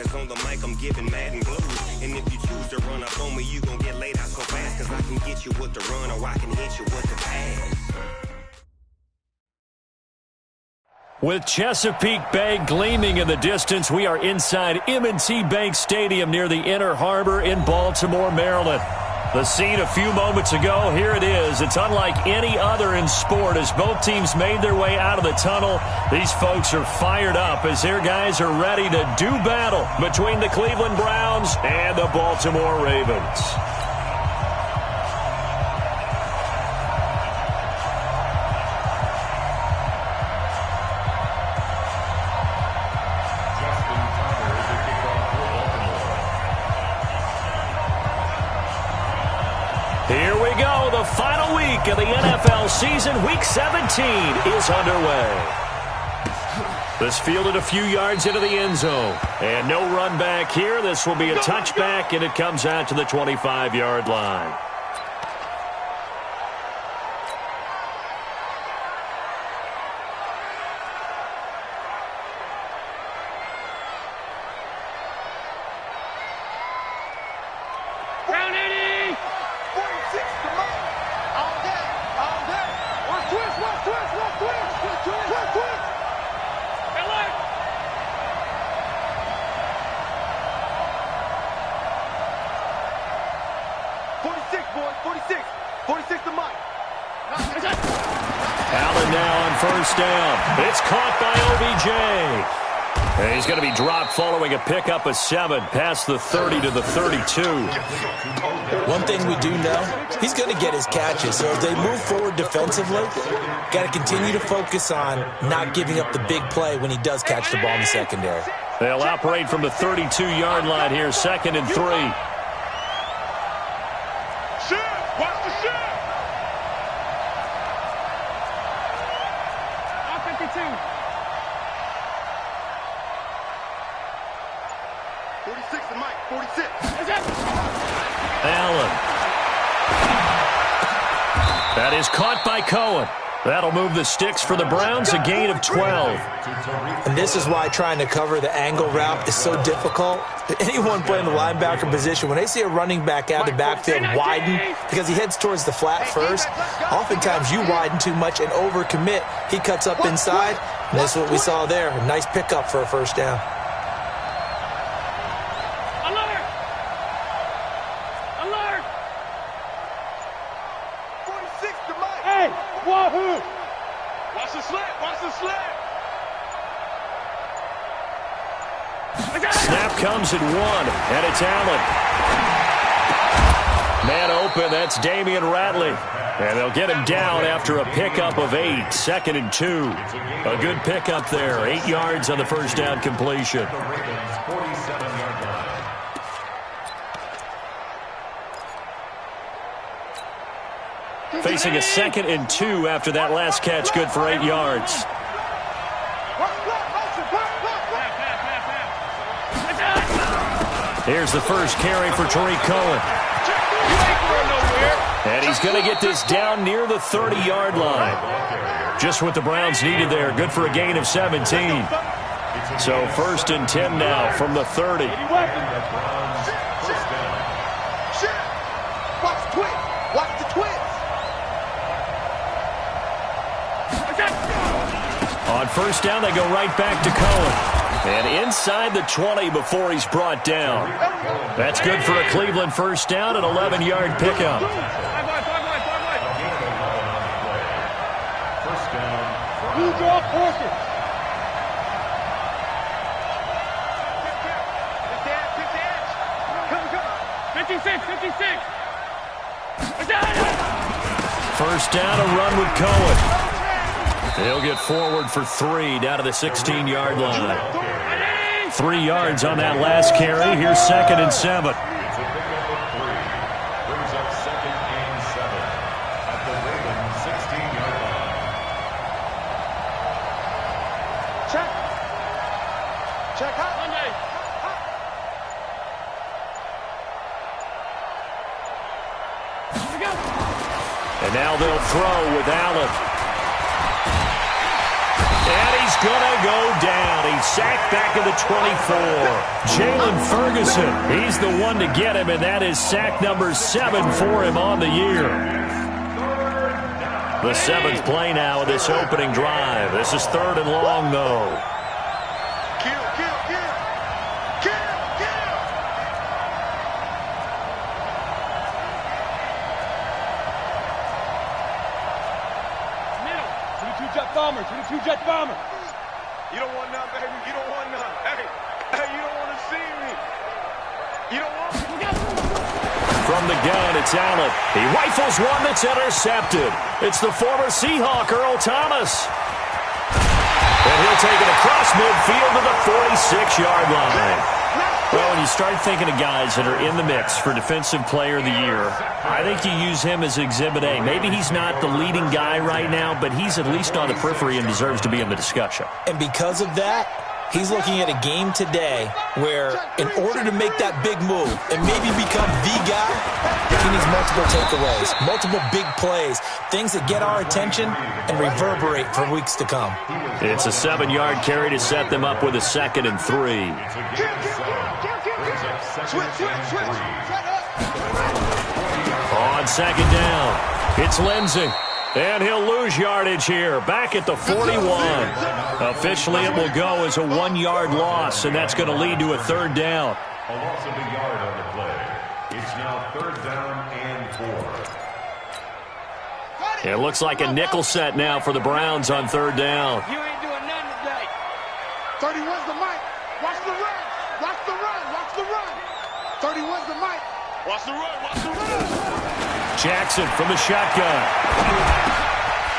as on the mic, I'm giving mad and blues. And if you choose to run up on me, you gon' get laid out so fast. Cause I can get you with the run or I can hit you with the pass. With Chesapeake Bay gleaming in the distance, we are inside M&T Bank Stadium near the Inner Harbor in Baltimore, Maryland. The scene a few moments ago, here it is. It's unlike any other in sport as both teams made their way out of the tunnel. These folks are fired up as their guys are ready to do battle between the Cleveland Browns and the Baltimore Ravens. Here we go. The final week of the NFL season. Week 17 is underway. This fielded a few yards into the end zone. And no run back here. This will be a touchback, and it comes out to the 25-yard line. Allen now on first down. It's caught by OBJ. And he's going to be dropped following a pickup of 7 past the 30 to the 32. One thing we do know, he's going to get his catches. So if they move forward defensively, got to continue to focus on not giving up the big play when he does catch the ball in the secondary. They'll operate from the 32-yard line here, 2nd and 3. Allen. That is caught by Cohen. That'll move the sticks for the Browns, a gain of 12. And this is why trying to cover the angle route is so difficult. Anyone playing the linebacker position, when they see a running back out of the backfield widen because he heads towards the flat first, oftentimes you widen too much and overcommit. He cuts up inside, and that's what we saw there. A nice pickup for a first down. Snap comes at 1, and it's Allen. Man open, that's Damian Ratley. And they'll get him down after a pickup of 8, 2nd and 2. A good pickup there, 8 yards on the first down completion. Facing a 2nd and 2 after that last catch, good for 8 yards. Here's the first carry for Tariq Cohen. And he's going to get this down near the 30-yard line. Just what the Browns needed there. Good for a gain of 17. So 1st and 10 now from the 30. On first down, they go right back to Cohen. And inside the 20 before he's brought down. That's good for a Cleveland first down, an 11-yard pickup. You drop horses. 56. First down, a run with Cohen. He'll get forward for 3 down to the 16-yard line. 3 yards on that last carry. Here's 2nd and 7. Brings up 2nd and 7 at the Ravens 16-yard line. Check out Monday. And now they'll throw with Allen. And he's going to go down. He's sacked back at the 24. Jalen Ferguson, he's the one to get him, and that is sack number 7 for him on the year. The 7th play now of this opening drive. This is 3rd and long, though. Kill, kill, kill. Kill, kill. Middle. 22 jet bomber. 22 jet bomber. You don't want none, baby. You don't want none. Hey, you don't want to see me. You don't want me. From the gun, it's Allen. He rifles one that's intercepted. It's the former Seahawk, Earl Thomas. And he'll take it across midfield to the 46-yard line. Well, when you start thinking of guys that are in the mix for Defensive Player of the Year, I think you use him as Exhibit A. Maybe he's not the leading guy right now, but he's at least on the periphery and deserves to be in the discussion. And because of that, he's looking at a game today where in order to make that big move and maybe become the guy, he needs multiple takeaways, multiple big plays, things that get our attention and reverberate for weeks to come. It's a 7-yard carry to set them up with a 2nd and 3. On 2nd down, it's Lindsey. And he'll lose yardage here, back at the 41. Officially, it will go as a 1-yard loss, and that's going to lead to a 3rd down. A loss of a yard on the play. It's now 3rd down and 4. It looks like a nickel set now for the Browns on 3rd down. You ain't doing nothing today. 31's the mic. Watch the run. Watch the run. Watch the run. 31's the mic. Watch the run. Watch the run. Jackson from the shotgun.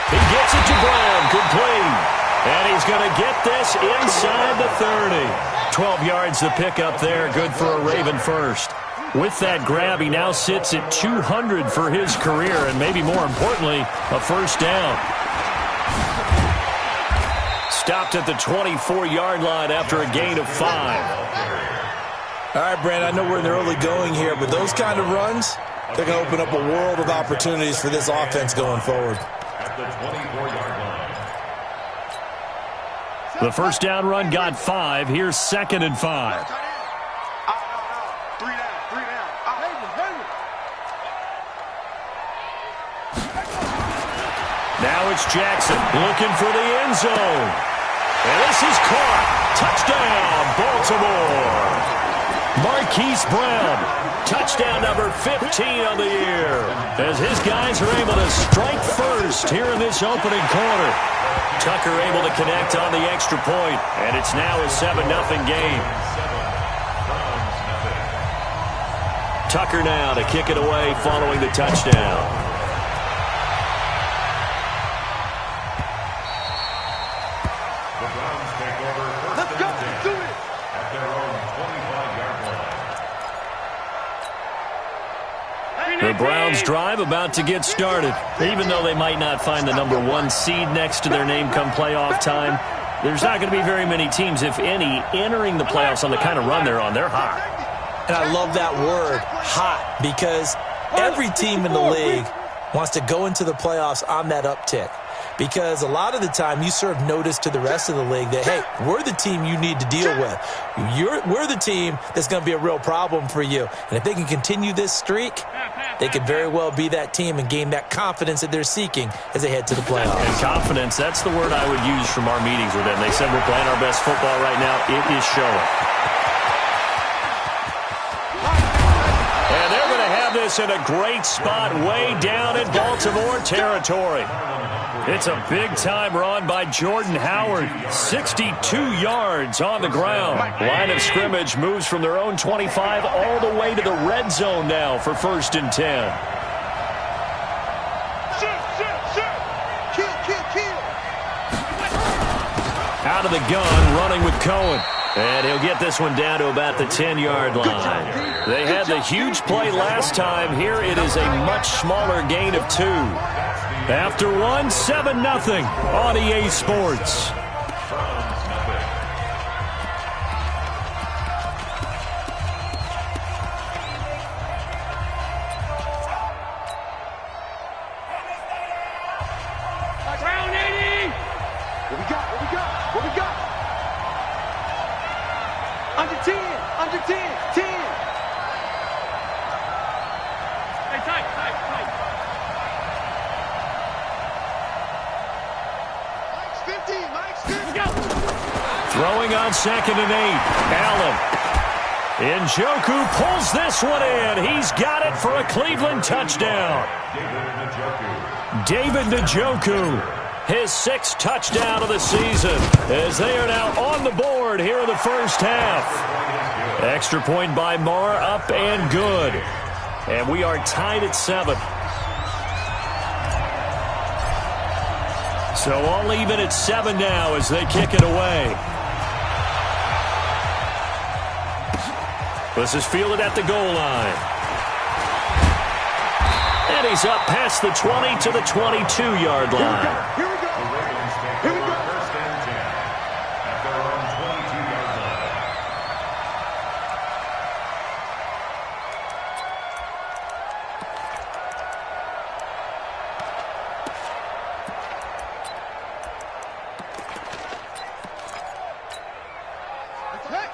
He gets it to Brown, complete. And he's going to get this inside the 30. 12 yards to pick up there, good for a Raven first. With that grab, he now sits at 200 for his career, and maybe more importantly, a 1st down. Stopped at the 24-yard line after a gain of 5. All right, Brandon, I know we're in the early going here, but those kind of runs, they're going to open up a world of opportunities for this offense going forward. At the 24-yard line. The 1st down run got 5. Here's 2nd and 5. 3 down. 3 down. Now it's Jackson looking for the end zone. And this is caught. Touchdown, Baltimore. Marquise Brown, touchdown number 15 of the year, as his guys are able to strike first here in this opening quarter. Tucker able to connect on the extra point, and it's now a 7-0 game. Tucker now to kick it away following the touchdown. The Browns take over first and 10 at their own 25-yard line. The Browns drive about to get started. Even though they might not find the number 1 seed next to their name come playoff time, there's not going to be very many teams, if any, entering the playoffs on the kind of run they're on. They're hot. And I love that word, hot, because every team in the league wants to go into the playoffs on that uptick. Because a lot of the time you serve notice to the rest of the league that, hey, we're the team you need to deal with. We're the team that's going to be a real problem for you. And if they can continue this streak, they could very well be that team and gain that confidence that they're seeking as they head to the playoffs. And confidence, that's the word I would use from our meetings with them. They said we're playing our best football right now. It is showing. And they're going to have this in a great spot way down in Baltimore territory. It's a big-time run by Jordan Howard. 62 yards on the ground. Line of scrimmage moves from their own 25 all the way to the red zone now for 1st and 10. Out of the gun, running with Cohen. And he'll get this one down to about the 10-yard line. They had the huge play last time. Here it is a much smaller gain of 2. After 1, 7-0 on EA Sports. Brown 80. What we got? Under 10. Under 10. 10. Hey, tight. Mike's 50. Mike's 50. Go. Throwing on 2nd and 8. Allen. Njoku pulls this one in. He's got it for a Cleveland touchdown. David Njoku, his 6th touchdown of the season, as they are now on the board here in the first half. Extra point by Marr, up and good. And we are tied at 7. So all even at 7 now as they kick it away. This is fielded at the goal line. And he's up past the 20 to the 22-yard line. Here we go. Here we go. First and 10 at their own 22-yard line.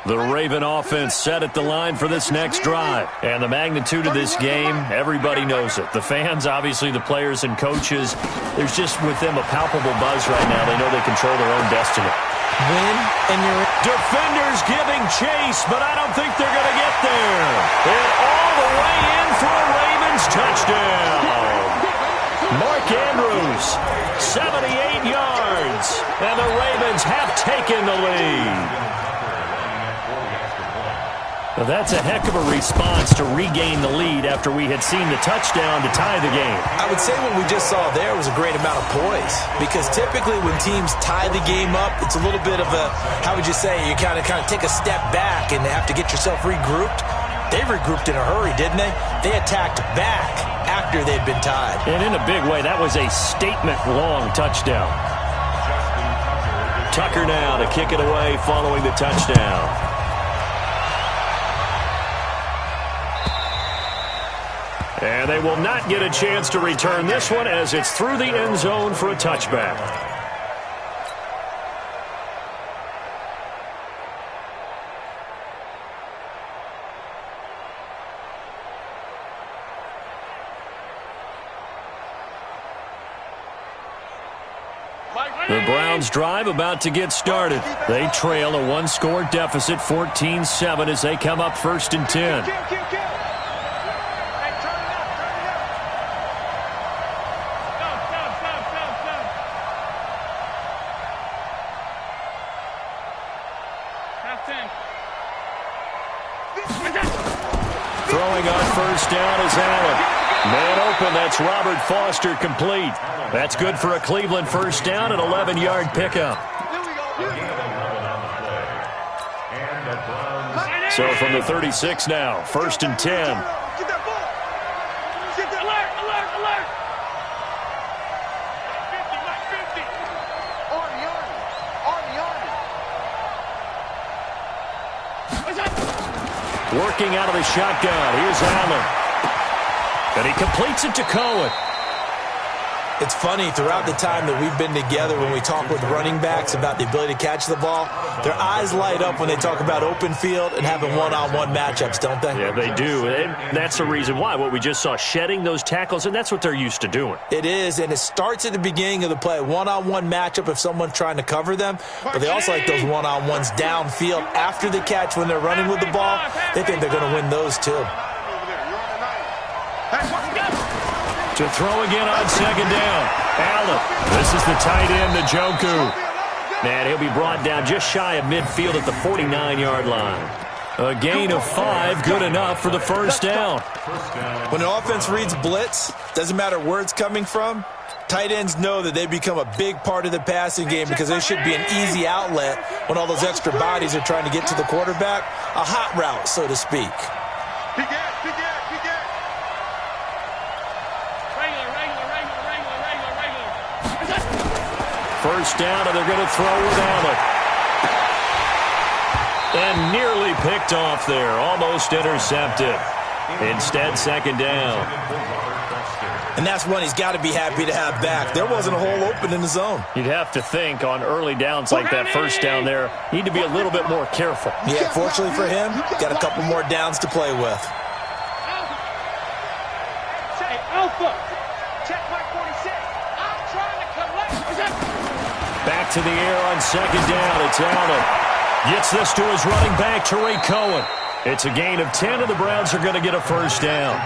The Raven offense set at the line for this next drive. And the magnitude of this game, everybody knows it. The fans, obviously the players and coaches, there's just with them a palpable buzz right now. They know they control their own destiny. Win, and you're... Defenders giving chase, but I don't think they're going to get there. And all the way in for a Ravens touchdown. Mark Andrews, 78 yards. And the Ravens have taken the lead. Well, that's a heck of a response to regain the lead after we had seen the touchdown to tie the game. I would say what we just saw there was a great amount of poise, because typically when teams tie the game up, it's a little bit of a, how would you say, you kind of take a step back and have to get yourself regrouped. They regrouped in a hurry, didn't they? They attacked back after they'd been tied. And in a big way, that was a statement-long touchdown. Tucker now to kick it away following the touchdown. And they will not get a chance to return this one as it's through the end zone for a touchback. The Browns drive about to get started. They trail a one-score deficit, 14-7, as they come up 1st and 10. Throwing on 1st down is Allen. Man open, that's Robert Foster complete. That's good for a Cleveland 1st down and 11-yard pickup. So from the 36 now, 1st and 10. Working out of the shotgun. Here's Allen. And he completes it to Cohen. It's funny, throughout the time that we've been together, when we talk with running backs about the ability to catch the ball, their eyes light up when they talk about open field and having one-on-one matchups, don't they? Yeah, they do. And that's the reason why. What we just saw, shedding those tackles, and that's what they're used to doing. It is, and it starts at the beginning of the play. One-on-one matchup if someone's trying to cover them, but they also like those one-on-ones downfield after the catch when they're running with the ball. They think they're going to win those too. To throw again on 2nd down. Allen. This is the tight end, Njoku. And he'll be brought down just shy of midfield at the 49-yard line. A gain of 5, good enough for the 1st down. When an offense reads blitz, doesn't matter where it's coming from, tight ends know that they become a big part of the passing game because they should be an easy outlet when all those extra bodies are trying to get to the quarterback. A hot route, so to speak. First down, and they're going to throw with Allen. And nearly picked off there, almost intercepted. Instead, second down. And that's one he's got to be happy to have back. There wasn't a hole open in the zone. You'd have to think on early downs like that first down there, need to be a little bit more careful. Yeah, fortunately for him, got a couple more downs to play with. Alpha. Check my 46. I'm trying to collect. Back to the air on second down. It's Allen. Gets this to his running back, Tariq Cohen. It's a gain of 10, and the Browns are going to get a first down.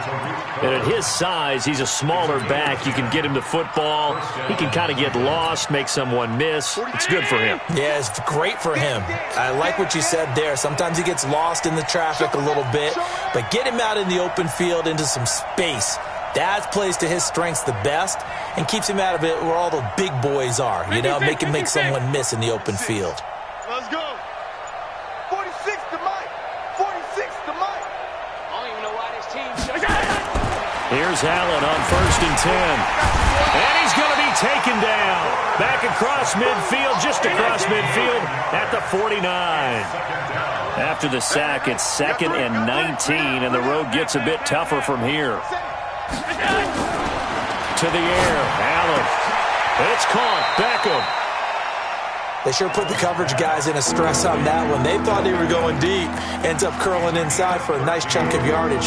And at his size, he's a smaller back. You can get him the football. He can kind of get lost, make someone miss. It's good for him. Yeah, it's great for him. I like what you said there. Sometimes he gets lost in the traffic a little bit, but get him out in the open field into some space. That plays to his strengths the best and keeps him out of it where all the big boys are, you know, make someone miss in the open field. Let's go. 46 to Mike. 46 to Mike. I don't even know why this team. Here's Allen on 1st and 10. And he's going to be taken down. Back across midfield, just across midfield at the 49. After the sack, it's 2nd and 19, and the road gets a bit tougher from here. To the air, Allen. It's caught. Beckham. They sure put the coverage guys in a stress on that one. They thought they were going deep. Ends up curling inside for a nice chunk of yardage.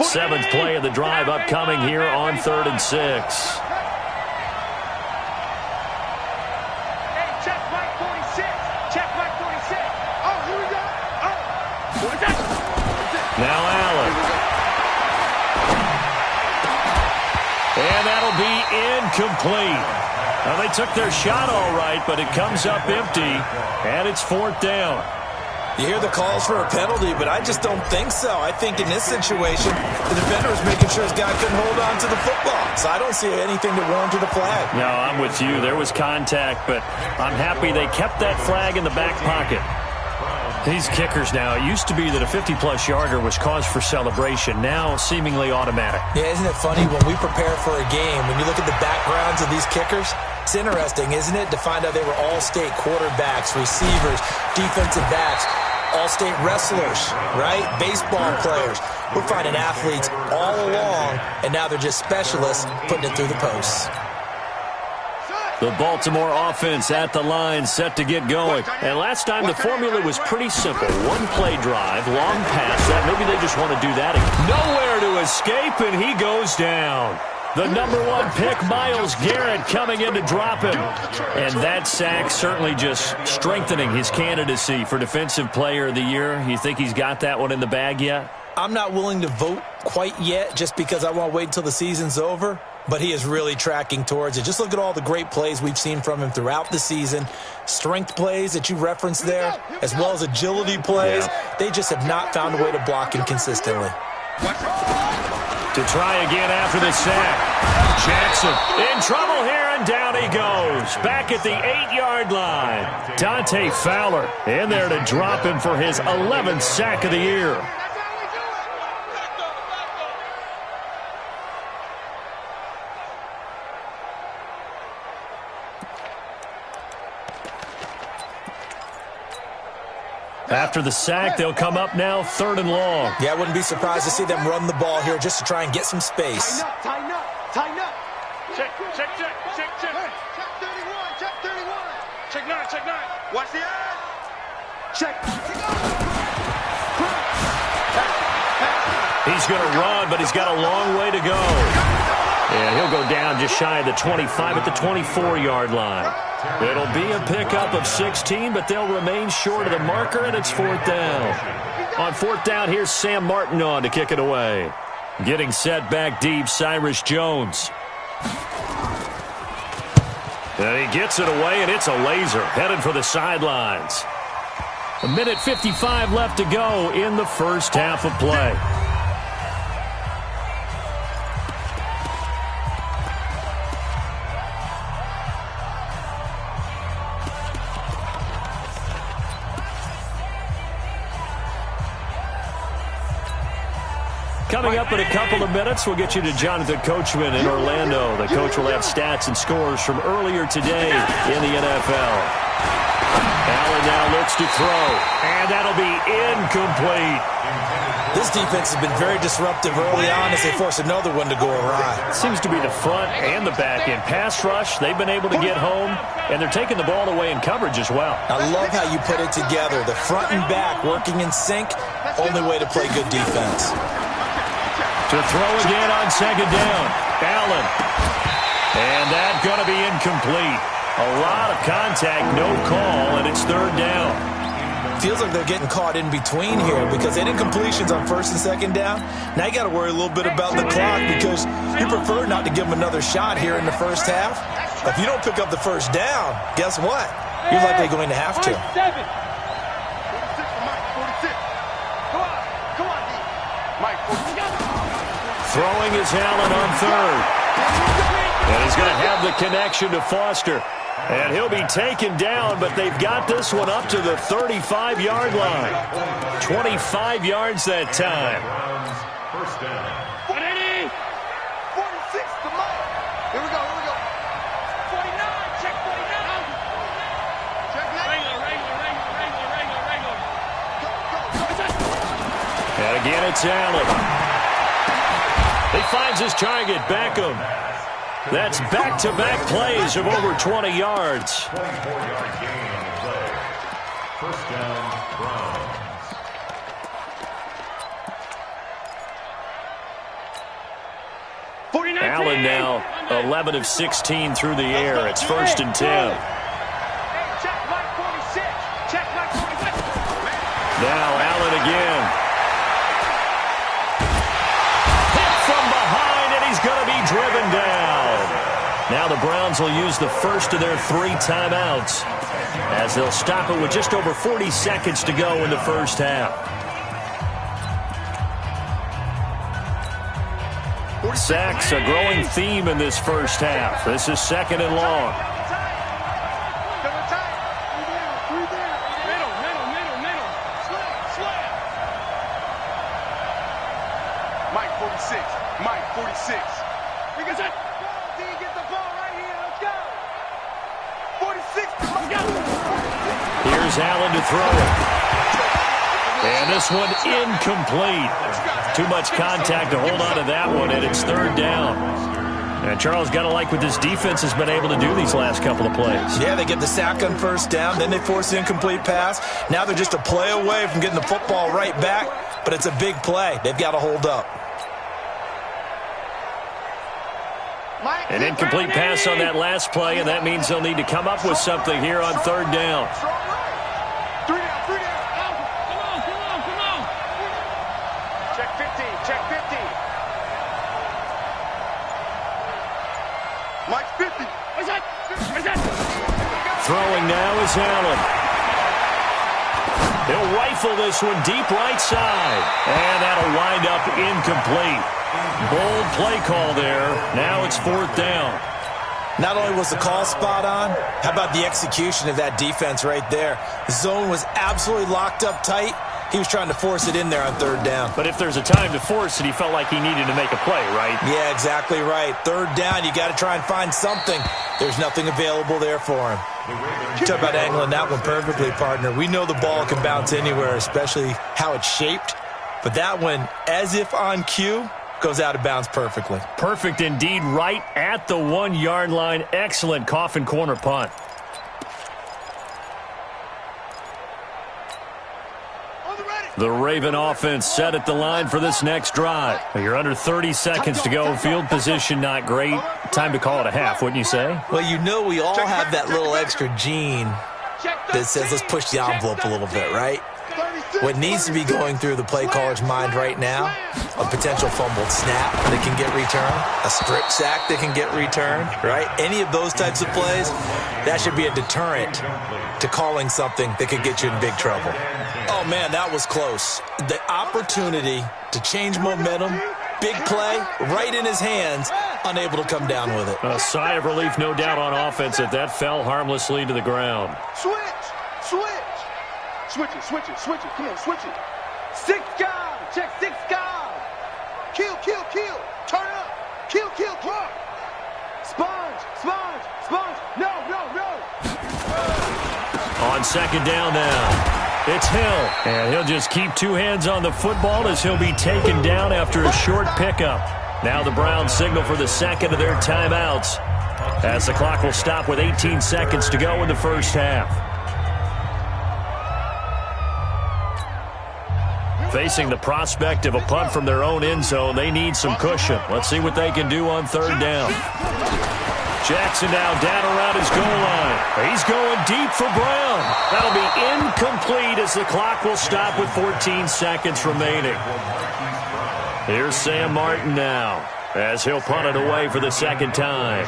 Seventh play of the drive upcoming here on 3rd and 6. Now Allen. And that'll be incomplete. Now they took their shot all right, but it comes up empty, and it's 4th down. You hear the calls for a penalty, but I just don't think so. I think in this situation, the defender was making sure his guy couldn't hold on to the football. So I don't see anything to warrant a flag. No, I'm with you. There was contact, but I'm happy they kept that flag in the back pocket. These kickers now, it used to be that a 50-plus yarder was cause for celebration. Now, seemingly automatic. Yeah, isn't it funny when we prepare for a game, when you look at the backgrounds of these kickers, it's interesting, isn't it, to find out they were all-state quarterbacks, receivers, defensive backs, all-state wrestlers, right? Baseball players. We're finding athletes all along, and now they're just specialists putting it through the posts. The Baltimore offense at the line, set to get going. And last time the formula was pretty simple. One play drive, long pass. That maybe they just want to do that again. Nowhere to escape, and he goes down. The #1 pick, Myles Garrett, coming in to drop him. And that sack certainly just strengthening his candidacy for Defensive Player of the Year. You think he's got that one in the bag yet? I'm not willing to vote quite yet just because I want to wait until the season's over. But he is really tracking towards it. Just look at all the great plays we've seen from him throughout the season. Strength plays that you referenced there, as well as agility plays. Yeah. They just have not found a way to block him consistently. To try again after the sack. Jackson in trouble here, and down he goes. Back at the 8-yard line. Dante Fowler in there to drop him for his 11th sack of the year. After the sack, they'll come up now 3rd and long. Yeah, I wouldn't be surprised to see them run the ball here just to try and get some space. Tighten up. Check. Check 31. Check 31. Check 9. Watch the eye. Check. He's going to run, but he's got a long way to go. And he'll go down just shy of the 25 at the 24-yard line. It'll be a pickup of 16, but they'll remain short of the marker, and it's 4th down. On 4th down, here's Sam Martin on to kick it away. Getting set back deep, Cyrus Jones. And he gets it away, and it's a laser, headed for the sidelines. 1:55 left to go in the first half of play. Coming up in a couple of minutes, we'll get you to Jonathan Coachman in Orlando. The coach will have stats and scores from earlier today in the NFL. Allen now looks to throw, and that'll be incomplete. This defense has been very disruptive early on as they force another one to go awry. Seems to be the front and the back end. Pass rush, they've been able to get home, and they're taking the ball away in coverage as well. I love how you put it together. The front and back working in sync, only way to play good defense. To throw again on second down. Allen. And that's going to be incomplete. A lot of contact, no call, and it's third down. Feels like they're getting caught in between here because they did incompletions on first and second down. Now you got to worry a little bit about the clock because you prefer not to give them another shot here in the first half. If you don't pick up the first down, guess what? You're likely going to have to. Throwing is Allen on third. And he's going to have the connection to Foster. And he'll be taken down, but they've got this one up to the 35-yard line. 25 yards that time. First down. 46 to Mike. Here we go. 49. Check 49. Check Wrangler. And again, it's Allen. He finds his target, Beckham. That's back-to-back plays of over 20 yards. 24-yard gain on the play. First down, Browns. Allen now 11 of 16 through the air. It's first and 10. Check Mike 46. Check Mike 46. Now Allen again. Hit from behind, and he's going to be driven down. Now the Browns will use the first of their 3 timeouts as they'll stop it with just over 40 seconds to go in the first half. Sacks, a growing theme in this first half. This is second and long. Mike 46. Mike 46. Because that D get the ball right here. Let's go. 46. Let's go. Here's Allen to throw it. And this one incomplete. Too much contact to hold on to that one, and it's third down. And Charles, got to like what this defense has been able to do these last couple of plays. Yeah, they get the sack on first down, then they force the incomplete pass. Now they're just a play away from getting the football right back, but it's a big play. They've got to hold up. An incomplete pass on that last play, and that means they'll need to come up with something here on third down. Three down. Come on. Check 15. Mike 50. Where's that? Throwing now is Allen. He'll rifle this one deep right side. And that'll wind up incomplete. Bold play call there. Now it's fourth down. Not only was the call spot on, how about the execution of that defense right there? The zone was absolutely locked up tight. He was trying to force it in there on third down. But if there's a time to force it, he felt like he needed to make a play, right? Yeah, exactly right. Third down, you got to try and find something. There's nothing available there for him. You talk about angling that one perfectly, partner. We know the ball can bounce anywhere, especially how it's shaped. But that one, as if on cue, goes out of bounds perfectly. Perfect indeed, right at the 1-yard line. Excellent coffin corner punt. The Raven offense set at the line for this next drive. You're under 30 seconds to go. Field position not great. Time to call it a half, wouldn't you say? Well, you know we all have that little extra gene that says let's push the envelope a little bit, right? What needs to be going through the play caller's mind right now, a potential fumbled snap that can get returned, a strip sack that can get returned, right? Any of those types of plays, that should be a deterrent to calling something that could get you in big trouble. Oh, man, that was close. The opportunity to change momentum, big play, right in his hands, unable to come down with it. A sigh of relief, no doubt, on offense that fell harmlessly to the ground. Switch it. Come on, switch it. 6 guys. Check 6 guys. Kill. Turn up. Kill. Sponge. No. On second down now, it's Hill. And he'll just keep two hands on the football as he'll be taken down after a short pickup. Now the Browns signal for the second of their timeouts, as the clock will stop with 18 seconds to go in the first half. Facing the prospect of a punt from their own end zone, they need some cushion. Let's see what they can do on third down. Jackson now down around his goal line. He's going deep for Brown. That'll be incomplete as the clock will stop with 14 seconds remaining. Here's Sam Martin now, as he'll punt it away for the second time.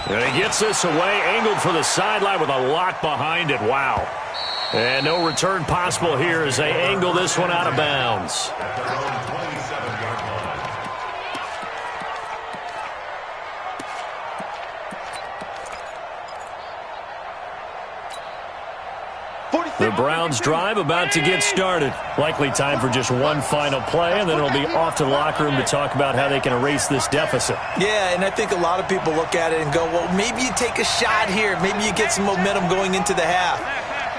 And he gets this away, angled for the sideline with a lot behind it. Wow. And no return possible here as they angle this one out of bounds. The Browns drive about to get started. Likely time for just one final play, and then it'll be off to the locker room to talk about how they can erase this deficit. Yeah, and I think a lot of people look at it and go, well, maybe you take a shot here. Maybe you get some momentum going into the half.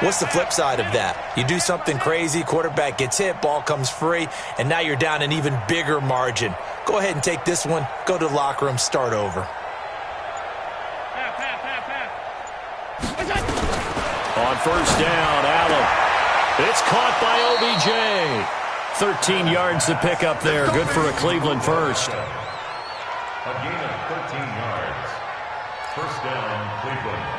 What's the flip side of that? You do something crazy, quarterback gets hit, ball comes free, and now you're down an even bigger margin. Go ahead and take this one, go to the locker room, start over. On first down, Allen. It's caught by OBJ. 13 yards to pick up there. Good for a Cleveland first. A gain of 13 yards. First down, Cleveland.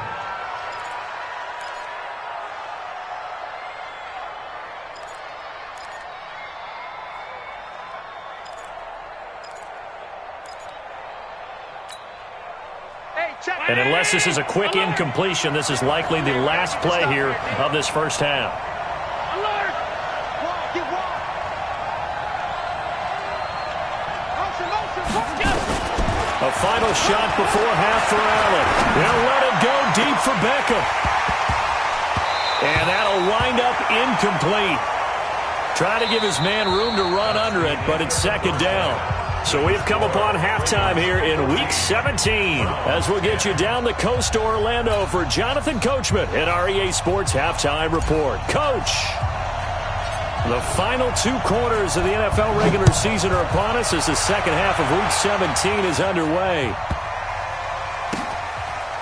And unless this is a quick incompletion, this is likely the last play here of this first half. A final shot before half for Allen. They'll let it go deep for Beckham. And that'll wind up incomplete. Trying to give his man room to run under it, but it's second down. So we've come upon halftime here in Week 17 as we'll get you down the coast to Orlando for Jonathan Coachman at our EA Sports Halftime Report. Coach, the final two quarters of the NFL regular season are upon us as the second half of Week 17 is underway.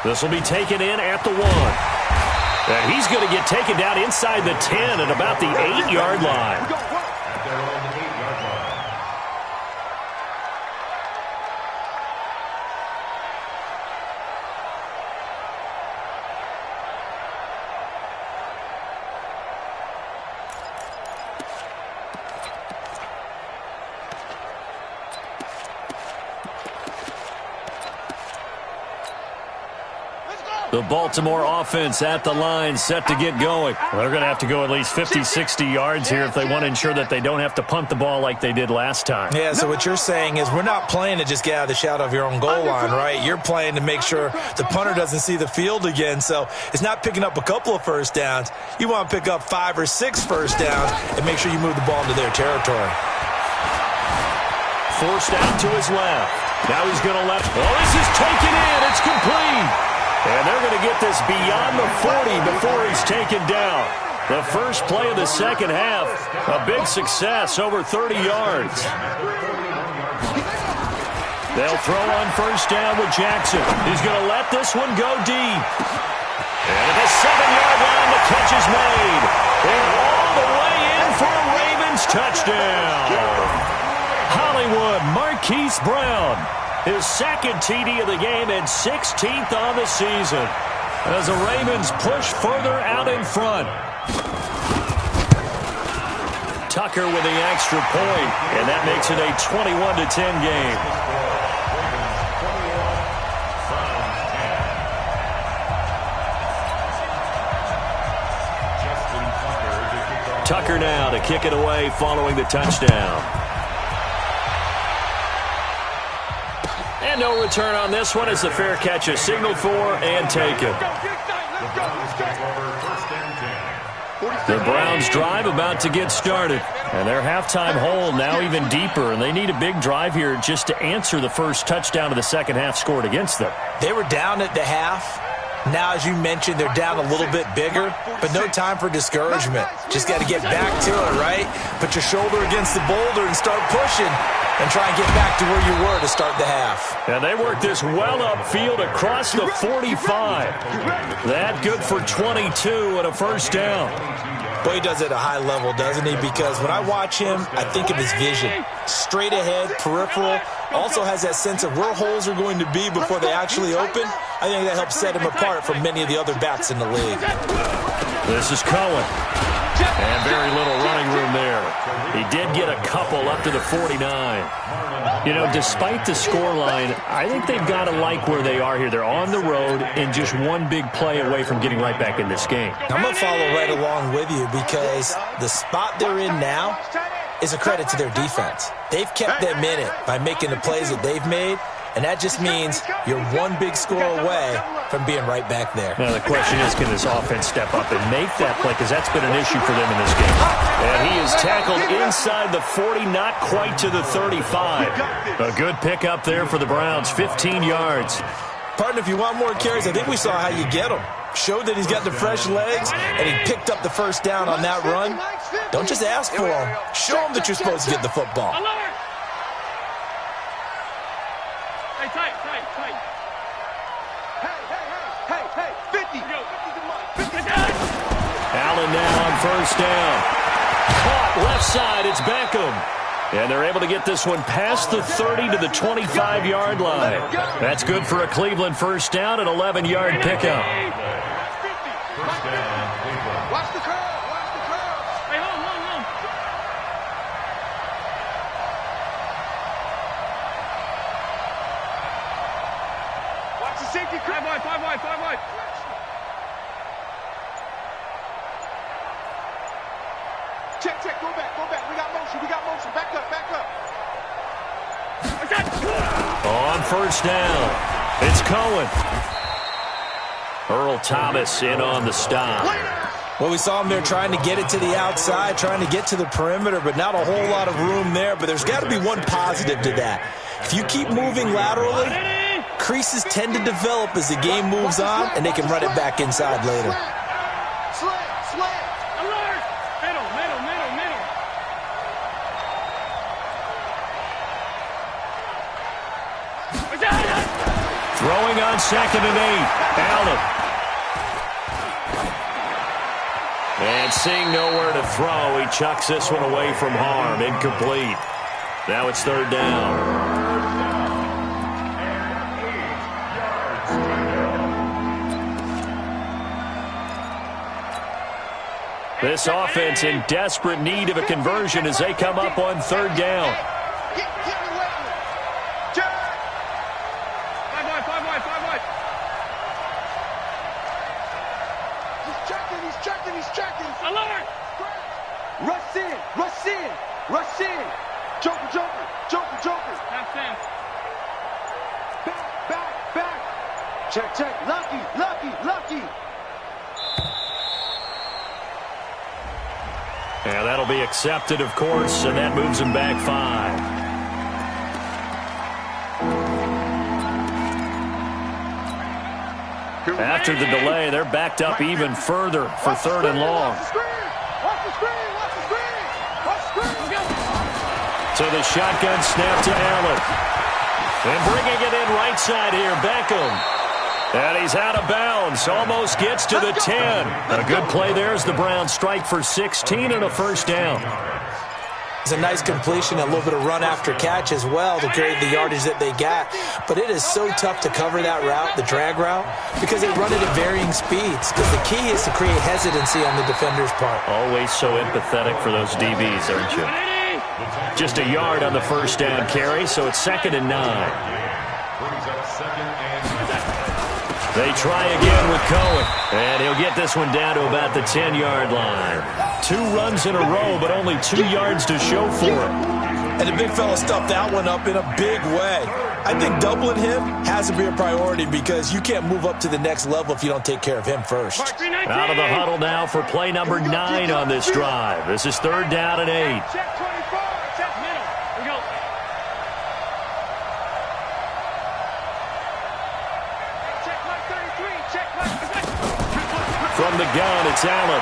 This will be taken in at the 1. And he's going to get taken down inside the 10 at about the 8-yard line. At their own 8-yard line. The Baltimore offense at the line, set to get going. They're going to have to go at least 50, 60 yards here if they want to ensure that they don't have to punt the ball like they did last time. Yeah, so what you're saying is we're not playing to just get out of the shadow of your own goal line, right? You're playing to make sure the punter doesn't see the field again. So it's not picking up a couple of first downs. You want to pick up 5 or 6 first downs and make sure you move the ball into their territory. Forced out to his left. Now he's going to left. Oh, this is taken in. It's complete. And they're going to get this beyond the 40 before he's taken down. The first play of the second half, a big success, over 30 yards. They'll throw on first down with Jackson. He's going to let this one go deep. And at the 7-yard line, the catch is made. And all the way in for a Ravens touchdown. Hollywood Marquise Brown. His second TD of the game and 16th on the season as the Ravens push further out in front. Tucker with the extra point, and that makes it a 21-10 game. Tucker now to kick it away following the touchdown. And no return on this one as the fair catch is signaled for and taken. The Browns drive about to get started. And their halftime hole now even deeper, and they need a big drive here just to answer the first touchdown of the second half scored against them. They were down at the half. Now, as you mentioned, they're down a little bit bigger, but no time for discouragement. Just got to get back to it, right? Put your shoulder against the boulder and start pushing and try and get back to where you were to start the half. And they work this well upfield across the 45. That good for 22 and a first down. Boy, he does it at a high level, doesn't he? Because when I watch him, I think of his vision. Straight ahead, peripheral. Also has that sense of where holes are going to be before they actually open. I think that helps set him apart from many of the other backs in the league. This is Cohen. And very little running room there. He did get a couple up to the 49. You know, despite the scoreline, I think they've got to like where they are here. They're on the road and just one big play away from getting right back in this game. I'm going to follow right along with you because the spot they're in now is a credit to their defense. They've kept them in it by making the plays that they've made, and that just means you're one big score away from being right back there. Now the question is, can this offense step up and make that play? Because that's been an issue for them in this game. And he is tackled inside the 40, not quite to the 35. A good pickup there for the Browns, 15 yards. Partner, if you want more carries, I think we saw how you get them. Showed that he's got the fresh legs, and he picked up the first down on that run. Don't just ask for them. Show them that you're supposed to get the football. Hey, tight. Hey, 50. Allen now on first down. Caught left side, it's Beckham. And they're able to get this one past the 30 to the 25-yard line. That's good for a Cleveland first down, an 11-yard pickup. First down, Cleveland. Watch the curve. Hey, hold. Watch the safety curve. 5 wide. Check, go back. We got motion. Back up. On first down, it's Cohen. Earl Thomas in on the stop. Well, we saw him there trying to get it to the outside, trying to get to the perimeter, but not a whole lot of room there. But there's got to be one positive to that. If you keep moving laterally, creases tend to develop as the game moves on, and they can run it back inside later. Slant. Alert. Middle. Throwing on 2nd and 8. Allen. And seeing nowhere to throw, he chucks this one away from harm. Incomplete. Now it's third down. This offense in desperate need of a conversion as they come up on third down. He's checking. Alert! Rush in. Joker. Half fence. Back. Check. Lucky. Yeah, that'll be accepted, of course, and that moves him back 5. After the delay, they're backed up even further for third and long. Watch the screen. So the shotgun snap to Allen. And bringing it in right side here, Beckham. And he's out of bounds. Almost gets to the 10. A good play there as the Browns strike for 16 and a first down. It's a nice completion, a little bit of run after catch as well to create the yardage that they got. But it is so tough to cover that route, the drag route, because they run it at varying speeds. Because the key is to create hesitancy on the defender's part. Always so empathetic for those DBs, aren't you? Just a yard on the first down carry, so it's 2nd and 9. Brings up 2nd and 9. They try again with Cohen, and he'll get this one down to about the 10-yard line. 2 runs in a row, but only 2 yards to show for it. And the big fella stuffed that one up in a big way. I think doubling him has to be a priority because you can't move up to the next level if you don't take care of him first. Out of the huddle now for play number 9 on this drive. This is 3rd down and 8. Check 24. Check middle. We go. Check mark 33. Check mark. From the gun, it's Allen.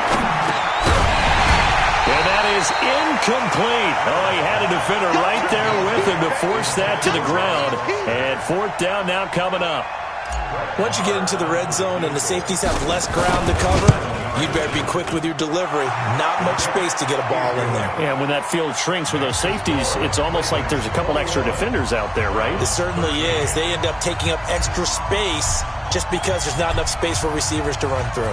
And that is incomplete. Oh, he had a defender right there with him to force that to the ground. And 4th down now coming up. Once you get into the red zone and the safeties have less ground to cover, you better be quick with your delivery. Not much space to get a ball in there. Yeah, when that field shrinks with those safeties, it's almost like there's a couple extra defenders out there, right? It certainly is. They end up taking up extra space just because there's not enough space for receivers to run through.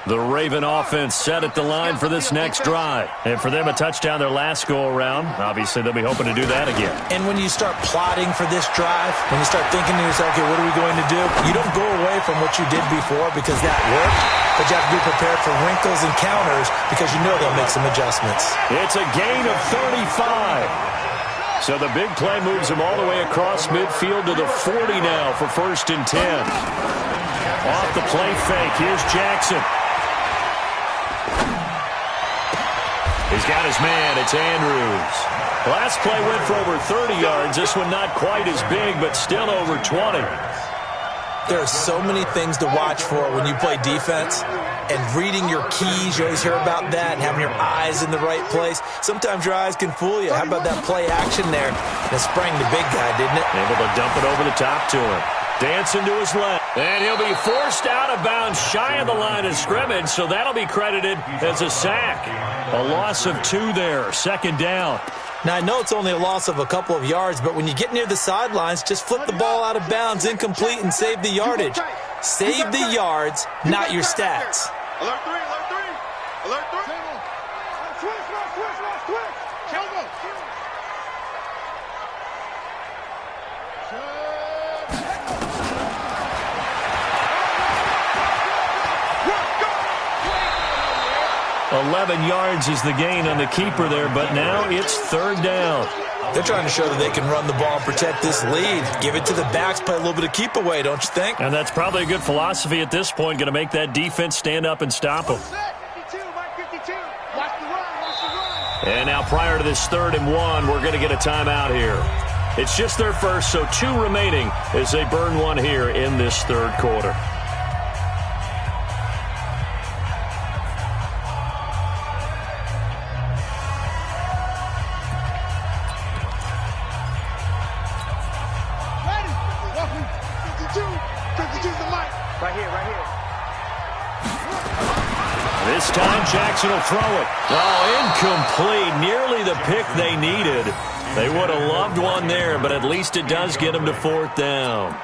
The Raven offense set at the line for this next drive. And for them, a touchdown their last go-around. Obviously, they'll be hoping to do that again. And when you start plotting for this drive, when you start thinking to yourself, okay, what are we going to do? You don't go away from what you did before because that worked, but you have to be prepared for wrinkles and counters because you know they'll make some adjustments. It's a gain of 35. So the big play moves him all the way across midfield to the 40 now for 1st and 10. Off the play fake, here's Jackson. He's got his man. It's Andrews. Last play went for over 30 yards. This one not quite as big, but still over 20. There are so many things to watch for when you play defense. And reading your keys, you always hear about that, and having your eyes in the right place. Sometimes your eyes can fool you. How about that play action there? That sprang the big guy, didn't it? Able to dump it over the top to him. Dancing to his left. And he'll be forced out of bounds shy of the line of scrimmage, so that'll be credited as a sack. A loss of 2 there, 2nd down. Now, I know it's only a loss of a couple of yards, but when you get near the sidelines, just flip the ball out of bounds, incomplete, and save the yardage. Save the yards, not your stats. Alert 3, alert 3. Alert 3. Switch. 11 yards is the gain on the keeper there, but now it's 3rd down. They're trying to show that they can run the ball and protect this lead. Give it to the backs, play a little bit of keep away, don't you think? And that's probably a good philosophy at this point, going to make that defense stand up and stop them. 52, Mike 52. Watch the run. And now prior to this 3rd and 1, we're going to get a timeout here. It's just their first, so 2 remaining as they burn one here in this 3rd quarter. This time Jackson will throw it. Oh, incomplete. Nearly the pick they needed. They would have loved one there, but at least it does get them to 4th down.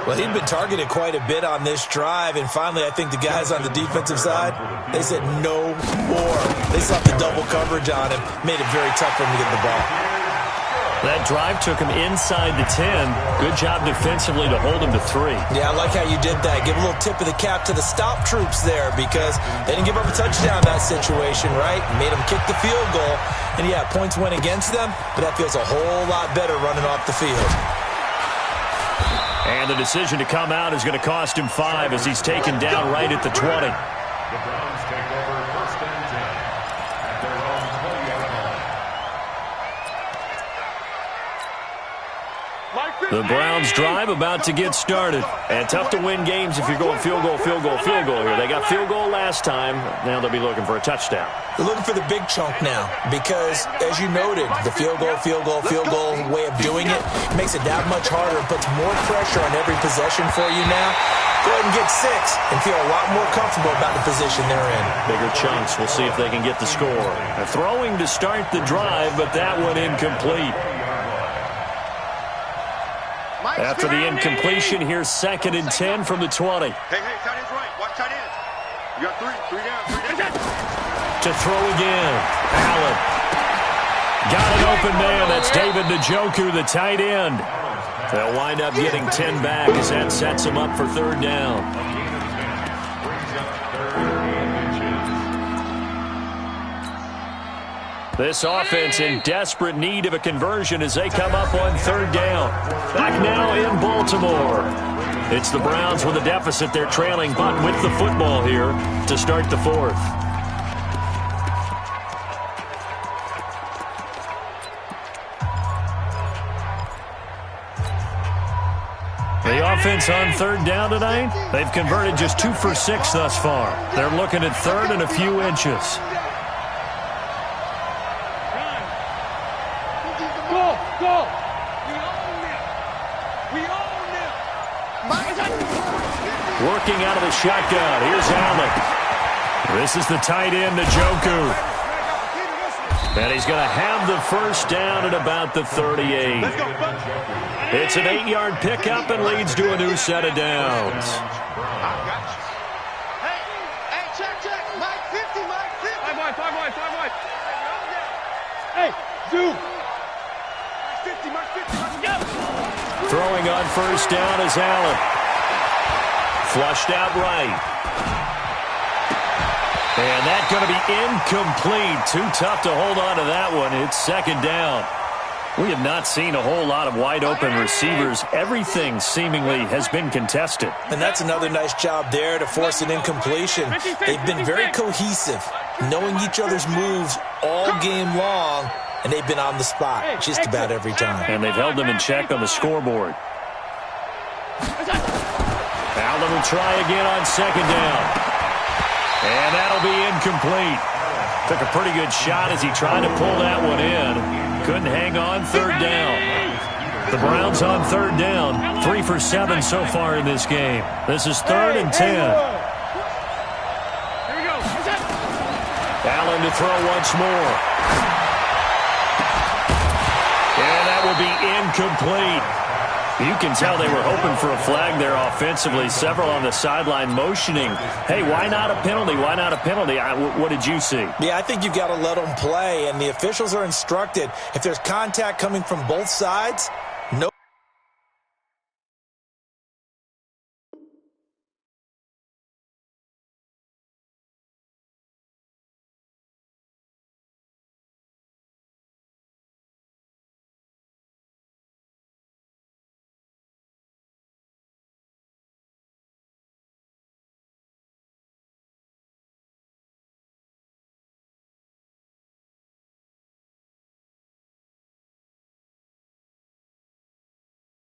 Well, he'd been targeted quite a bit on this drive, and finally I think the guys on the defensive side, they said no more. They saw the double coverage on him, made it very tough for him to get the ball. That drive took him inside the 10. Good job defensively to hold him to 3. Yeah, I like how you did that. Give a little tip of the cap to the stop troops there because they didn't give up a touchdown in that situation, right? Made them kick the field goal. And, yeah, points went against them, but that feels a whole lot better running off the field. And the decision to come out is going to cost him 5 as he's taken down right at the 20. The Browns take over 1st and 10 at their own 20-yard line. The Browns drive about to get started. And tough to win games if you're going field goal here. They got field goal last time. Now they'll be looking for a touchdown. They're looking for the big chunk now because, as you noted, the field goal way of doing it makes it that much harder and puts more pressure on every possession for you now. Go ahead and get 6 and feel a lot more comfortable about the position they're in. Bigger chunks. We'll see if they can get the score. Throwing to start the drive, but that one incomplete. After the incompletion, here's 2nd and 10 from the 20. Hey, tight end's right. Watch tight end. You got 3 down. To throw again. Allen. Got an open man. That's David Njoku, the tight end. They'll wind up getting 10 back as that sets them up for third down. This offense in desperate need of a conversion as they come up on third down. Back now in Baltimore. It's the Browns with a deficit. They're trailing, but with the football here to start the fourth. The offense on third down tonight, they've converted just 2 for 6 thus far. They're looking at third and a few inches. Go! We own them! We own them! Working out of the shotgun. Here's Allen. This is the tight end, Njoku. And he's going to have the first down at about the 38. It's an 8-yard pickup and leads to a new set of downs. Hey, check. Mike 50. 5 wide. Hey, Zoo. Mike 50. Throwing on first down is Allen. Flushed out right. And that's going to be incomplete. Too tough to hold on to that one. It's second down. We have not seen a whole lot of wide-open receivers. Everything seemingly has been contested. And that's another nice job there to force an incompletion. They've been very cohesive, knowing each other's moves all game long, and they've been on the spot just about every time. And they've held them in check on the scoreboard. Allen will try again on second down. And that'll be incomplete. Took a pretty good shot as he tried to pull that one in. Couldn't hang on third down. The Browns on third down. 3 for 7 so far in this game. This is 3rd and 10. Allen to throw once more. And that will be incomplete. You can tell they were hoping for a flag there offensively. Several on the sideline motioning, hey, why not a penalty? Why not a penalty? What did you see? Yeah, I think you've got to let them play, and the officials are instructed. If there's contact coming from both sides, no.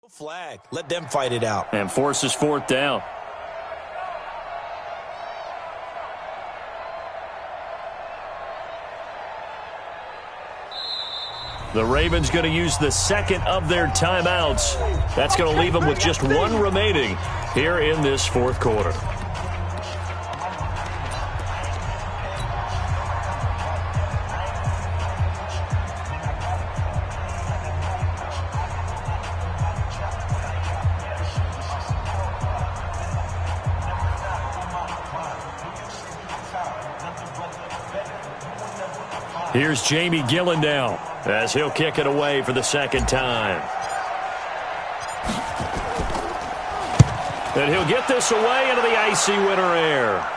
Flag. Let them fight it out. And forces fourth down. The Ravens going to use the second of their timeouts. That's going to leave them with just one remaining here in this fourth quarter. Here's Jamie Gillendow as he'll kick it away for the second time. And he'll get this away into the icy winter air.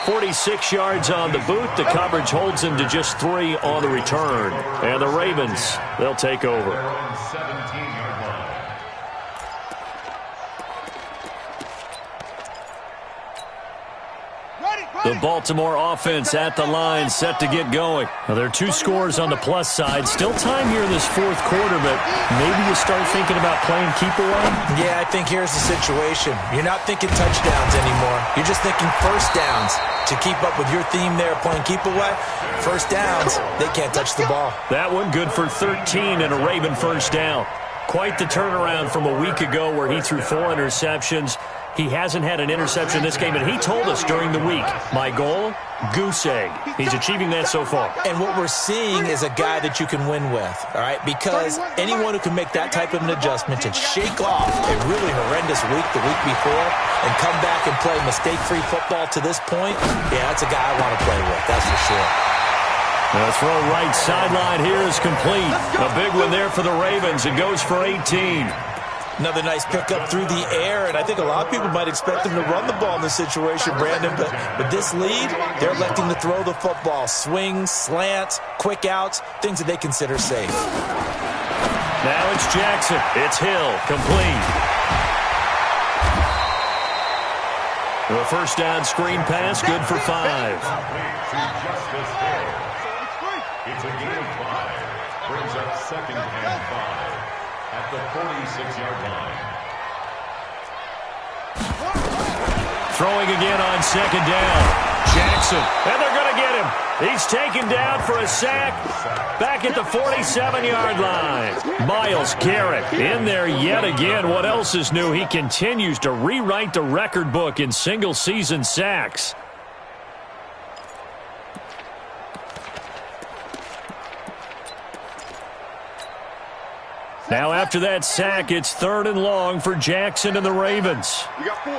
46 yards on the boot. The coverage holds him to just 3 on the return. And the Ravens, they'll take over. The Baltimore offense at the line, set to get going. Now, there are 2 scores on the plus side. Still time here in this fourth quarter, but maybe you start thinking about playing keep away? Yeah, I think here's the situation. You're not thinking touchdowns anymore. You're just thinking first downs. To keep up with your theme there, playing keep away, first downs, they can't touch the ball. That one good for 13 and a Raven first down. Quite the turnaround from a week ago where he threw 4 interceptions. He hasn't had an interception this game, and he told us during the week, my goal, goose egg. He's achieving that so far. And what we're seeing is a guy that you can win with, all right? Because anyone who can make that type of an adjustment and shake off a really horrendous week the week before and come back and play mistake-free football to this point, yeah, that's a guy I want to play with, that's for sure. The throw right sideline here is complete. A big one there for the Ravens. It goes for 18. Another nice pickup through the air, and I think a lot of people might expect them to run the ball in this situation, Brandon, but with this lead, they're electing to throw the football. Swings, slants, quick outs, things that they consider safe. Now it's Jackson. It's Hill, complete. The first down screen pass, good for 5. It's a gain of 5. Brings up 2nd and 5. At the 46-yard line. Throwing again on 2nd down. Jackson. And they're going to get him. He's taken down for a sack back at the 47-yard line. Myles Garrett in there yet again. What else is new? He continues to rewrite the record book in single-season sacks. Now after that sack, it's 3rd and long for Jackson and the Ravens. We got 4.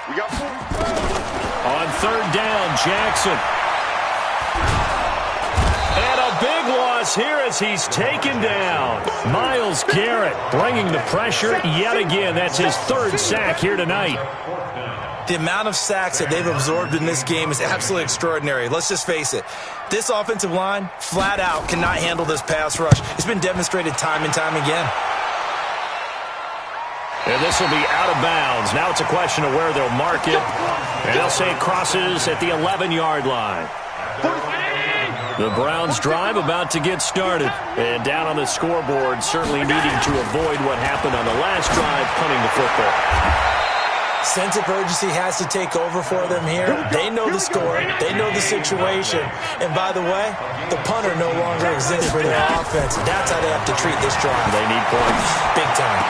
We got 4. On 3rd down, Jackson. And a big loss here as he's taken down. Myles Garrett bringing the pressure yet again. That's his 3rd sack here tonight. The amount of sacks that they've absorbed in this game is absolutely extraordinary. Let's just face it. This offensive line, flat out, cannot handle this pass rush. It's been demonstrated time and time again. And this will be out of bounds. Now it's a question of where they'll mark it. And they'll say it crosses at the 11-yard line. The Browns drive about to get started. And down on the scoreboard, certainly needing to avoid what happened on the last drive, punting the football. Sense of urgency has to take over for them here. They know the score. They know the situation. And by the way, the punter no longer exists for their offense. That's how they have to treat this drive. They need points. Big time.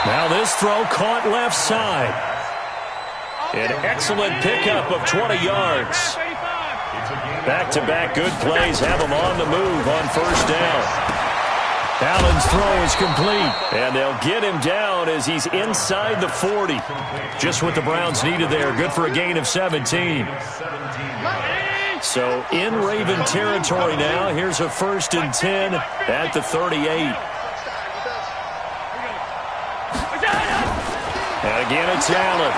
Now this throw caught left side. An excellent pickup of 20 yards. Back-to-back good plays have them on the move on 1st down. Allen's throw is complete, and they'll get him down as he's inside the 40. Just what the Browns needed there. Good for a gain of 17. So in Raven territory now. Here's a 1st and 10 at the 38. And again, it's Allen.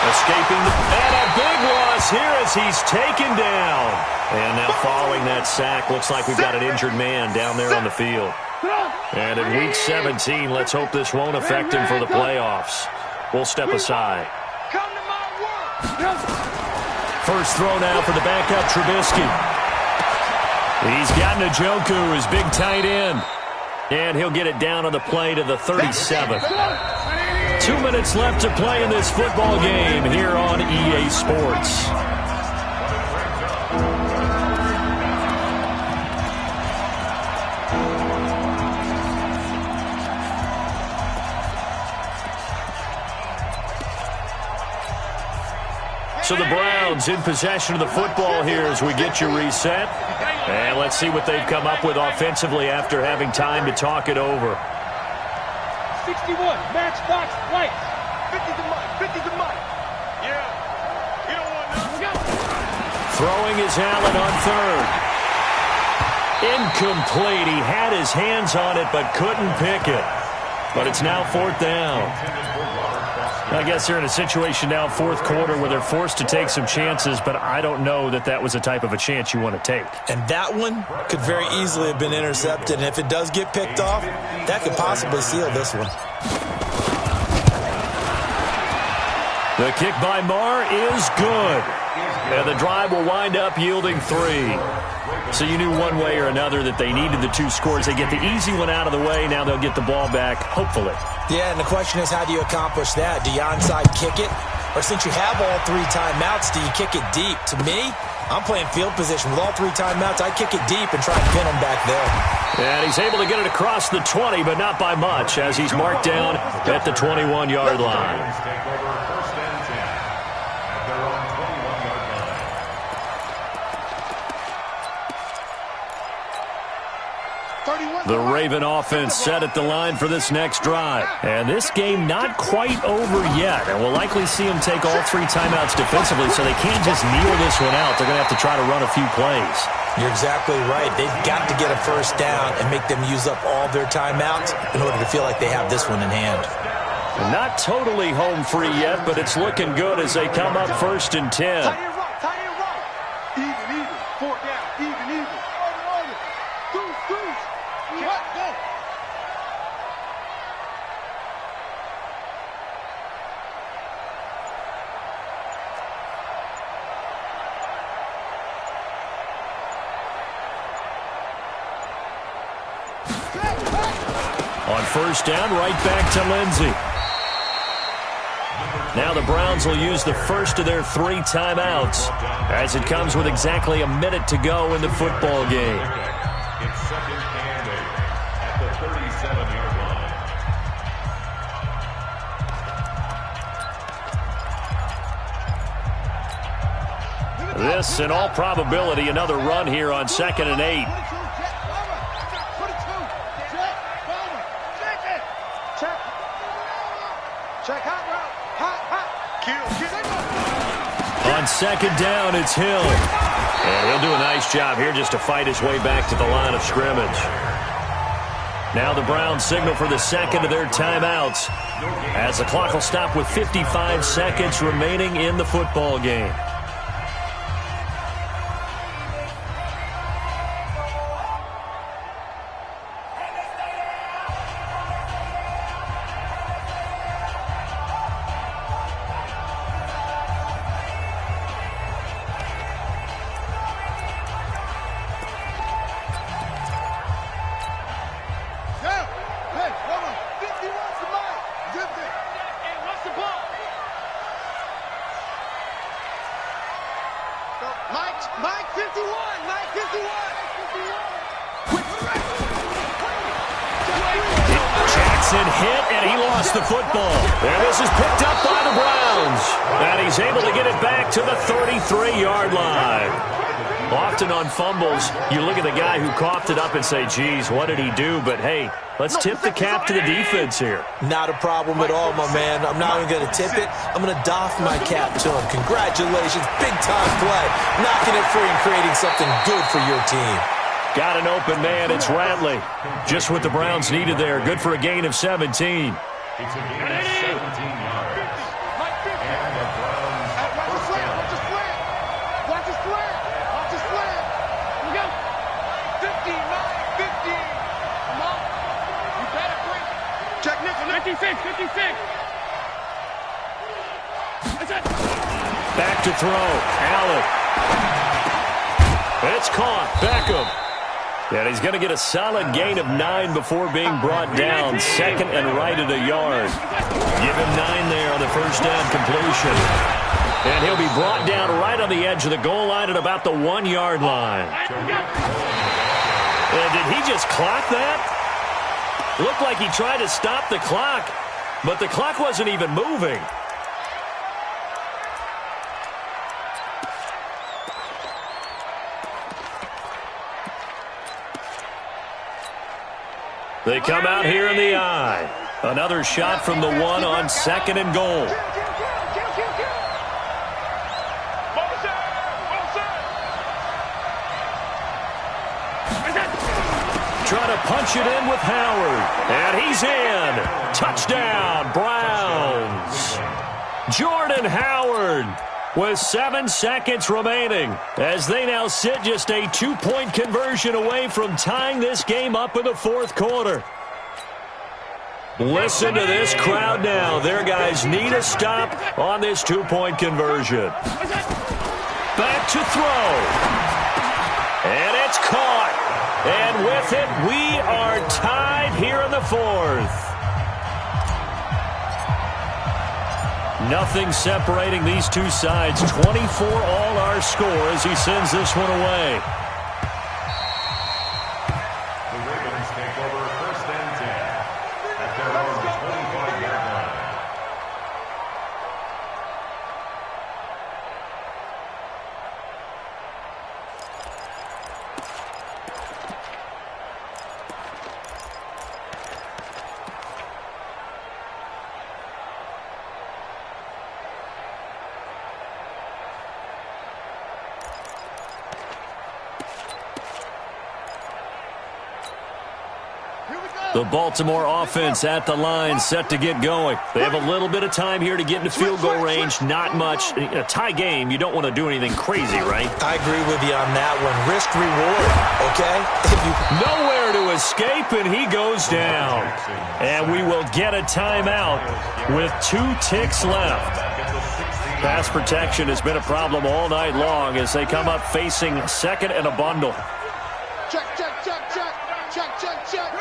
Escaping, and a big loss here as he's taken down. And now following that sack, looks like we've got an injured man down there on the field. And in Week 17, let's hope this won't affect him for the playoffs. We'll step aside. First throw now for the backup Trubisky. He's got Njoku, his big tight end. And he'll get it down on the play to the 37. 2 minutes left to play in this football game here on EA Sports. So the Browns in possession of the football here as we get you reset. And let's see what they've come up with offensively after having time to talk it over. 61, matchbox, white. 50 to Mike, 50 to Mike. Yeah. You don't want nothing. Throwing is Allen on 3rd. Incomplete. He had his hands on it but couldn't pick it. But it's now 4th down. I guess they're in a situation now, 4th quarter, where they're forced to take some chances, but I don't know that that was the type of a chance you want to take. And that one could very easily have been intercepted, and if it does get picked off, that could possibly seal this one. The kick by Marr is good. And the drive will wind up yielding 3. So you knew one way or another that they needed the 2 scores. They get the easy one out of the way. Now they'll get the ball back, hopefully. Yeah, and the question is, how do you accomplish that? Do you onside kick it? Or since you have all 3 timeouts, do you kick it deep? To me, I'm playing field position. With all 3 timeouts, I kick it deep and try and pin them back there. And he's able to get it across the 20, but not by much, as he's marked down at the 21-yard line. Take over 1st and 10 at their own 21-yard line. The Raven offense set at the line for this next drive. And this game not quite over yet. And we'll likely see them take all 3 timeouts defensively, so they can't just kneel this one out. They're going to have to try to run a few plays. You're exactly right. They've got to get a first down and make them use up all their timeouts in order to feel like they have this one in hand. And not totally home free yet, but it's looking good as they come up 1st and 10. Tight end right, tight end right. Even. 4 down. Even. Deuce. Cut, go. On 1st down, right back to Lindsey. Now the Browns will use the first of their 3 timeouts as it comes with exactly a minute to go in the football game. It's 2nd and 8 at the 37-yard line. This, in all probability, another run here on 2nd and 8. Check hot route. Hot. Kill. On 2nd down, it's Hill. And he'll do a nice job here just to fight his way back to the line of scrimmage. Now the Browns signal for the 2nd of their timeouts as the clock will stop with 55 seconds remaining in the football game. Mike 51. Jackson hit, and he lost the football. And this is picked up by the Browns. And he's able to get it back to the 33-yard line. Often on fumbles, you look at the guy who coughed it up and say, geez, what did he do? But, hey, let's tip the cap to the defense here. Not a problem at all, my man. I'm not even going to tip it. I'm going to doff my cap to him. Congratulations. Big-time play. Knocking it free and creating something good for your team. Got an open man. It's Ratley. Just what the Browns needed there. Good for a gain of 17. It's a gain of 17 yards. And the Browns first down. Watch his slant. We go. 15. Come on. You better bring it. Check nickel. 56. That's it. Back to throw. Allen. It's caught. Beckham. And he's going to get a solid gain of 9 before being brought down. 2nd and right at a yard. Give him 9 there on the first down completion. And he'll be brought down right on the edge of the goal line at about the 1-yard line. And did he just clock that? Looked like he tried to stop the clock, but the clock wasn't even moving. They come out here in the eye. Another shot from the 1 on 2nd and goal. Trying to punch it in with Howard. And he's in. Touchdown, Browns. Jordan Howard with 7 seconds remaining as they now sit just a 2-point conversion away from tying this game up in the 4th quarter. Listen to this crowd now. Their guys need a stop on this 2-point conversion. Back to throw. And it's caught. And with it, we are tied here in the 4th. Nothing separating these two sides. 24 all our score as he sends this one away. The Ravens The Baltimore offense at the line, set to get going. They have a little bit of time here to get into field goal range, not much. In a tie game, you don't want to do anything crazy, right? I agree with you on that one. Risk reward, okay? Nowhere to escape, and he goes down. And we will get a timeout with 2 ticks left. Pass protection has been a problem all night long as they come up facing second and a bundle. Check, check, check, check. Check, check, check.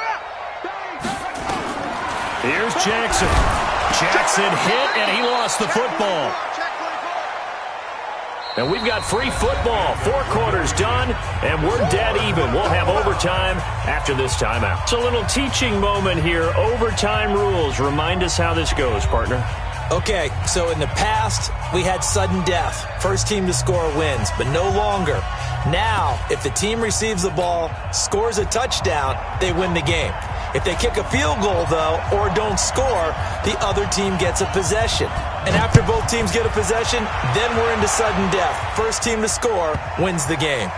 Here's Jackson. Jackson hit, and he lost the football. And we've got free football. 4 quarters done, and we're dead even. We'll have overtime after this timeout. It's a little teaching moment here. Overtime rules. Remind us how this goes, partner. Okay, so in the past, we had sudden death. First team to score wins, but no longer. Now, if the team receives the ball, scores a touchdown, they win the game. If they kick a field goal, though, or don't score, the other team gets a possession. And after both teams get a possession, then we're into sudden death. First team to score wins the game.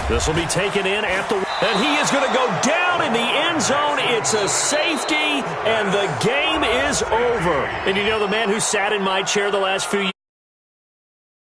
This will be taken in at the... And he is going to go down in the end zone. It's a safety, and the game is over. And you know, the man who sat in my chair the last few